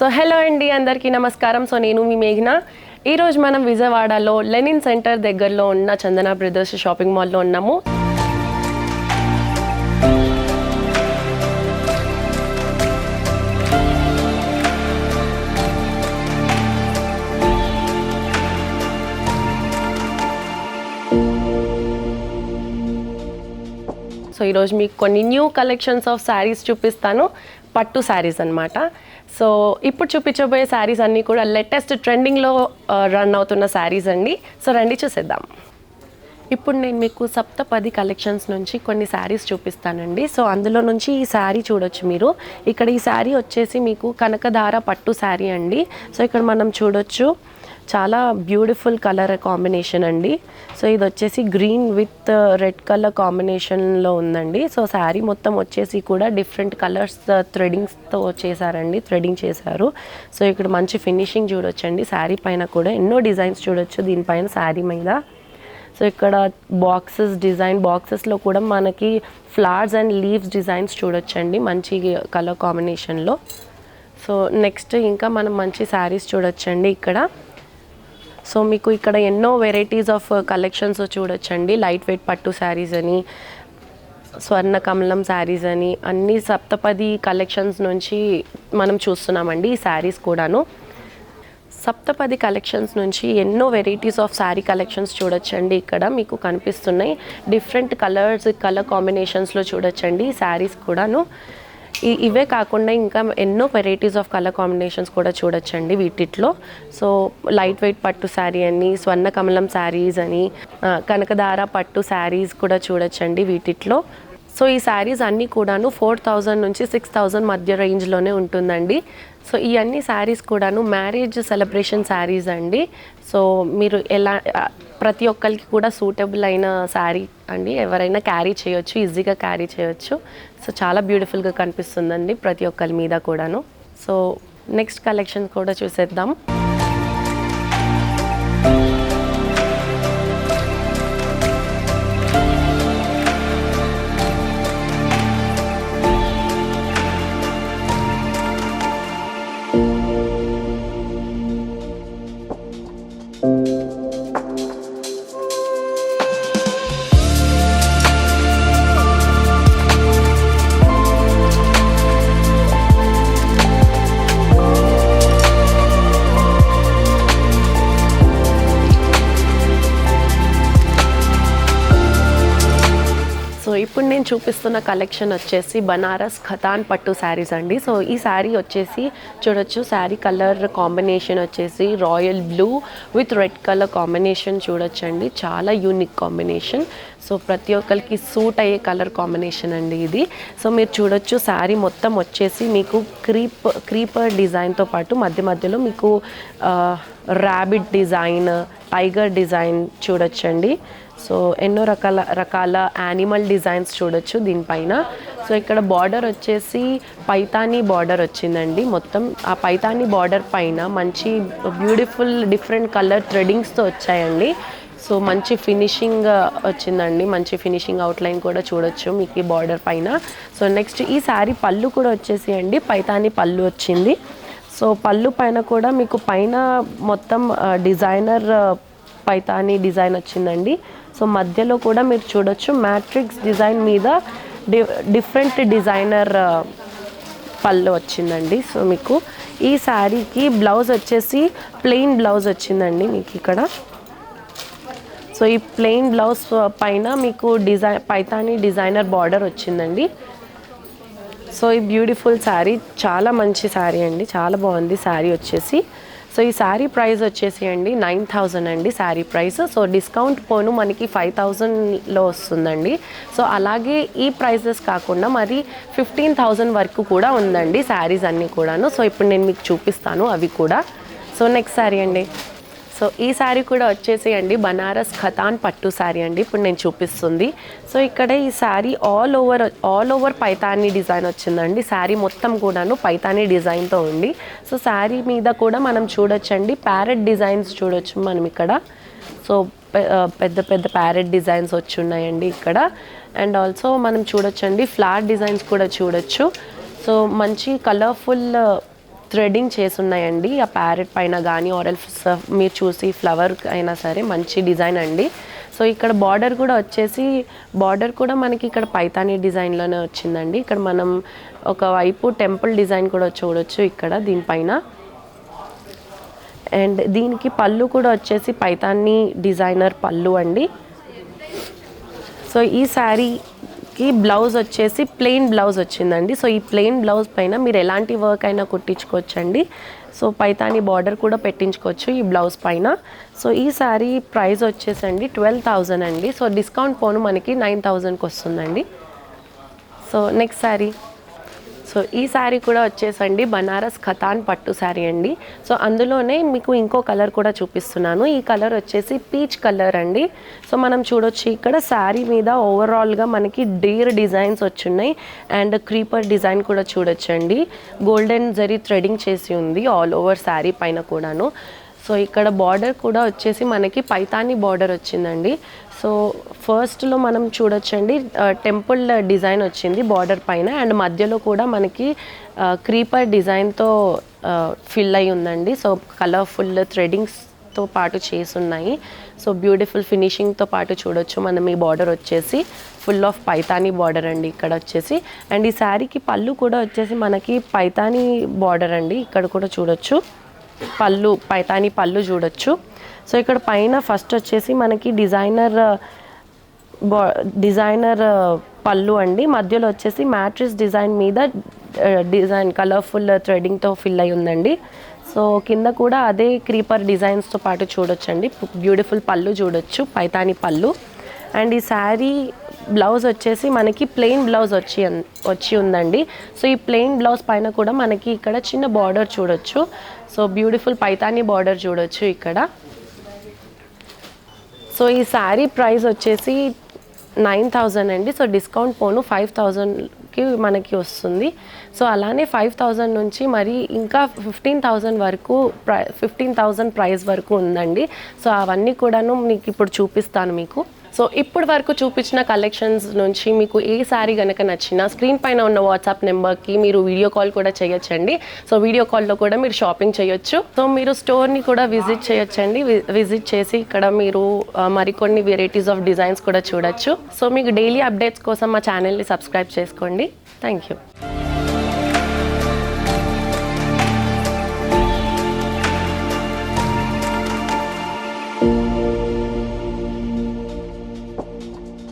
So hello అండి, అందరికీ నమస్కారం. సో నేను మీ మేఘన. ఈరోజు మనం విజయవాడలో లెనిన్ సెంటర్ దగ్గరలో ఉన్న చందన బ్రదర్స్ షాపింగ్ మాల్లో ఉన్నాము. సో ఈరోజు మీకు కొన్ని న్యూ కలెక్షన్స్ ఆఫ్ శారీస్ చూపిస్తాను. పట్టు శారీస్ అనమాట. సో ఇప్పుడు చూపించబోయే శారీస్ అన్నీ కూడా లేటెస్ట్ ట్రెండింగ్లో రన్ అవుతున్న శారీస్ అండి. సో రండి చూసేద్దాం. ఇప్పుడు నేను మీకు సప్తపది కలెక్షన్స్ నుంచి కొన్ని శారీస్ చూపిస్తానండి. సో అందులో నుంచి ఈ శారీ చూడొచ్చు మీరు. ఇక్కడ ఈ శారీ వచ్చేసి మీకు కనకధార పట్టు శారీ అండి. సో ఇక్కడ మనం చూడొచ్చు చాలా బ్యూటిఫుల్ కలర్ కాంబినేషన్ అండి. సో ఇది వచ్చేసి గ్రీన్ విత్ రెడ్ కలర్ కాంబినేషన్లో ఉందండి. సో శారీ మొత్తం వచ్చేసి కూడా డిఫరెంట్ కలర్స్ థ్రెడింగ్స్తో చేశారండి, థ్రెడింగ్ చేశారు. సో ఇక్కడ మంచి ఫినిషింగ్ చూడొచ్చండి. శారీ పైన కూడా ఎన్నో డిజైన్స్ చూడొచ్చు దీనిపైన శారీ మీద. సో ఇక్కడ బాక్సెస్లో కూడా మనకి ఫ్లవర్స్ అండ్ లీవ్స్ డిజైన్స్ చూడొచ్చండి మంచి కలర్ కాంబినేషన్లో. సో నెక్స్ట్ ఇంకా మనం మంచి శారీస్ చూడొచ్చండి ఇక్కడ. సో మీకు ఇక్కడ ఎన్నో వెరైటీస్ ఆఫ్ కలెక్షన్స్ చూడొచ్చండి. లైట్ వెయిట్ పట్టు శారీస్ అని, స్వర్ణ కమలం శారీస్ అని, అన్ని సప్తపది కలెక్షన్స్ నుంచి మనం చూస్తున్నామండి ఈ శారీస్ కూడాను. సప్తపది కలెక్షన్స్ నుంచి ఎన్నో వెరైటీస్ ఆఫ్ శారీ కలెక్షన్స్ చూడొచ్చండి. ఇక్కడ మీకు కనిపిస్తున్నాయి డిఫరెంట్ కలర్ కాంబినేషన్స్లో చూడొచ్చండి ఈ శారీస్ కూడాను. ఇవే కాకుండా ఇంకా ఎన్నో వెరైటీస్ ఆఫ్ కలర్ కాంబినేషన్స్ కూడా చూడొచ్చండి వీటిలో. సో లైట్ వెయిట్ పట్టు శారీ అని, స్వర్ణ కమలం శారీస్ అని, కనకధార పట్టు శారీస్ కూడా చూడొచ్చండి వీటిలో. సో ఈ శారీస్ అన్నీ కూడాను 4000 నుంచి 6000 మధ్య రేంజ్లోనే ఉంటుందండి. సో ఈ అన్ని శారీస్ కూడాను మ్యారేజ్ సెలబ్రేషన్ శారీస్ అండి. సో మీరు ప్రతి ఒక్కరికి కూడా సూటబుల్ అయిన శారీ అండి. ఎవరైనా క్యారీ చేయొచ్చు, ఈజీగా క్యారీ చేయొచ్చు. సో చాలా బ్యూటిఫుల్గా కనిపిస్తుందండి ప్రతి ఒక్కరి మీద కూడాను. సో నెక్స్ట్ కలెక్షన్ కూడా చూసేద్దాం. సో ఇప్పుడు నేను చూపిస్తున్న కలెక్షన్ వచ్చేసి బనారస్ ఖతాన్ పట్టు శారీస్ అండి. సో ఈ శారీ వచ్చేసి చూడొచ్చు, శారీ కలర్ కాంబినేషన్ వచ్చేసి royal blue with red colour combination చూడొచ్చండి. చాలా యూనిక్ కాంబినేషన్. సో ప్రతి ఒక్కరికి సూట్ అయ్యే కలర్ కాంబినేషన్ అండి ఇది. సో మీరు చూడొచ్చు శారీ మొత్తం వచ్చేసి మీకు క్రీపర్ డిజైన్తో పాటు మధ్యలో మీకు ర్యాబిట్ డిజైన్, టైగర్ డిజైన్ చూడొచ్చండి. సో ఎన్నో రకాల యానిమల్ డిజైన్స్ చూడొచ్చు దీనిపైన. సో ఇక్కడ బార్డర్ వచ్చేసి పైతానీ బార్డర్ వచ్చిందండి. మొత్తం ఆ పైతానీ బార్డర్ పైన మంచి బ్యూటిఫుల్ డిఫరెంట్ కలర్ థ్రెడింగ్స్తో వచ్చాయండి. సో మంచి ఫినిషింగ్ వచ్చిందండి, మంచి ఫినిషింగ్ అవుట్లైన్ కూడా చూడొచ్చు మీకు ఈ బార్డర్ పైన. సో నెక్స్ట్ ఈ శారీ పళ్ళు కూడా వచ్చేసి అండి పైతానీ పళ్ళు వచ్చింది. సో పళ్ళు పైన కూడా మీకు పైన మొత్తం డిజైనర్ పైతానీ డిజైన్ వచ్చిందండి. సో మధ్యలో కూడా మీరు చూడొచ్చు మ్యాట్రిక్స్ డిజైన్ మీద డిఫరెంట్ డిజైనర్ పళ్ళు వచ్చిందండి. సో మీకు ఈ శారీకి బ్లౌజ్ వచ్చేసి ప్లెయిన్ బ్లౌజ్ వచ్చిందండి మీకు ఇక్కడ. సో ఈ ప్లెయిన్ బ్లౌజ్ పైన మీకు పైతానీ డిజైనర్ బార్డర్ వచ్చిందండి. సో ఈ బ్యూటిఫుల్ శారీ చాలా మంచి శారీ అండి, చాలా బాగుంది శారీ వచ్చేసి. సో ఈ శారీ ప్రైస్ వచ్చేసి అండి 9000 అండి శారీ ప్రైస్. సో డిస్కౌంట్ పోను మనకి 5000లో వస్తుందండి. సో అలాగే ఈ ప్రైజెస్ కాకుండా మరి 15000 వరకు కూడా ఉందండి శారీస్ అన్నీ కూడాను. సో ఇప్పుడు నేను మీకు చూపిస్తాను అవి కూడా. సో నెక్స్ట్ శారీ అండి. సో ఈ శారీ కూడా వచ్చేసి అండి బనారస్ ఖతాన్ పట్టు శారీ అండి ఇప్పుడు నేను చూపిస్తుంది. సో ఇక్కడ ఈ sari all over Paithani design వచ్చిందండి. శారీ మొత్తం కూడాను పైతానీ డిజైన్తో ఉంది. సో శారీ మీద కూడా మనం చూడొచ్చండి ప్యారెట్ డిజైన్స్ చూడొచ్చు మనం ఇక్కడ. సో పెద్ద ప్యారెట్ డిజైన్స్ వచ్చి ఉన్నాయండి ఇక్కడ. అండ్ ఆల్సో మనం చూడొచ్చండి ఫ్లవర్ డిజైన్స్ కూడా చూడొచ్చు. సో మంచి కలర్ఫుల్ థ్రెడ్డింగ్ చేసున్నాయండి ఆ ప్యారెట్ పైన కానీ ఆరెల్స్ మీరు చూసి ఫ్లవర్ అయినా సరే మంచి డిజైన్ అండి. సో ఇక్కడ బార్డర్ కూడా వచ్చేసి బార్డర్ కూడా మనకి ఇక్కడ పైతానీ డిజైన్లోనే వచ్చిందండి. ఇక్కడ మనం ఒకవైపు టెంపుల్ డిజైన్ కూడా చూడొచ్చు ఇక్కడ దీనిపైన. అండ్ దీనికి పళ్ళు కూడా వచ్చేసి పైతానీ డిజైనర్ పళ్ళు అండి. సో ఈ శారీకి బ్లౌజ్ వచ్చేసి ప్లెయిన్ బ్లౌజ్ వచ్చిందండి. సో ఈ ప్లెయిన్ బ్లౌజ్ పైన మీరు ఎలాంటి వర్క్ అయినా కుట్టించుకోవచ్చు అండి. సో పైతానీ బార్డర్ కూడా పెట్టించుకోవచ్చు ఈ బ్లౌజ్ పైన. సో ఈ శారీ ప్రైస్ వచ్చేసండి 12,000 అండి. సో డిస్కౌంట్ పోను మనకి 9,000కి వస్తుందండి. So next sari. సో ఈ శారీ కూడా వచ్చేసండి బనారస్ ఖతాన్ పట్టు శారీ అండి. సో అందులోనే మీకు ఇంకో కలర్ కూడా చూపిస్తున్నాను. ఈ కలర్ వచ్చేసి పీచ్ కలర్ అండి. సో మనం చూడొచ్చు ఇక్కడ శారీ మీద ఓవరాల్గా మనకి డీర్ డిజైన్స్ వచ్చున్నాయి అండ్ క్రీపర్ డిజైన్ కూడా చూడొచ్చండి. గోల్డెన్ జరీ థ్రెడింగ్ చేసి ఉంది ఆల్ ఓవర్ శారీ పైన కూడాను. సో ఇక్కడ బార్డర్ కూడా వచ్చేసి మనకి పైతానీ బార్డర్ వచ్చిందండి. సో ఫస్ట్లో మనం చూడొచ్చండి టెంపుల్ డిజైన్ వచ్చింది బార్డర్ పైన అండ్ మధ్యలో కూడా మనకి క్రీపర్ డిజైన్తో ఫిల్ అయి ఉందండి. సో కలర్ఫుల్ థ్రెడింగ్స్తో పాటు చేసి ఉన్నాయి. సో బ్యూటిఫుల్ ఫినిషింగ్తో పాటు చూడొచ్చు మనం ఈ బార్డర్ వచ్చేసి ఫుల్ ఆఫ్ పైతానీ బార్డర్ అండి ఇక్కడ వచ్చేసి. అండ్ ఈ శారీకి పళ్ళు కూడా వచ్చేసి మనకి పైతానీ బార్డర్ అండి. ఇక్కడ కూడా చూడొచ్చు పళ్ళు పైతానీ పళ్ళు చూడొచ్చు. సో ఇక్కడ పైన ఫస్ట్ వచ్చేసి మనకి డిజైనర్ పళ్ళు అండి. మధ్యలో వచ్చేసి మ్యాట్రిక్స్ డిజైన్ మీద డిజైన్ కలర్ఫుల్ థ్రెడింగ్తో ఫిల్ అయి ఉందండి. సో కింద కూడా అదే క్రీపర్ డిజైన్స్తో పాటు చూడొచ్చండి. బ్యూటిఫుల్ పళ్ళు చూడొచ్చు పైతానీ పళ్ళు. అండ్ ఈ శారీ బ్లౌజ్ వచ్చేసి మనకి ప్లెయిన్ బ్లౌజ్ వచ్చి ఉందండి. సో ఈ ప్లెయిన్ బ్లౌజ్ పైన కూడా మనకి ఇక్కడ చిన్న బార్డర్ చూడొచ్చు. సో బ్యూటిఫుల్ పైతానీ బార్డర్ చూడొచ్చు ఇక్కడ. సో ఈ శారీ ప్రైస్ వచ్చేసి 9,000 అండి. సో డిస్కౌంట్ పోను 5,000కి మనకి వస్తుంది. సో అలానే 5,000 నుంచి మరి ఇంకా 15,000 వరకు 15,000 ప్రైస్ వరకు ఉందండి. సో అవన్నీ కూడాను మీకు ఇప్పుడు చూపిస్తాను మీకు. సో ఇప్పటి వరకు చూపించిన కలెక్షన్స్ నుంచి మీకు ఏ శారీ కనుక నచ్చినా స్క్రీన్ పైన ఉన్న వాట్సాప్ నెంబర్కి మీరు వీడియో కాల్ కూడా చేయొచ్చండి. సో వీడియో కాల్లో కూడా మీరు షాపింగ్ చేయొచ్చు. సో మీరు స్టోర్ని కూడా విజిట్ చేయొచ్చండి. విజిట్ చేసి ఇక్కడ మీరు మరికొన్ని వెరైటీస్ ఆఫ్ డిజైన్స్ కూడా చూడొచ్చు. సో మీకు డైలీ అప్డేట్స్ కోసం మా ఛానల్ని సబ్స్క్రైబ్ చేసుకోండి. Thank you.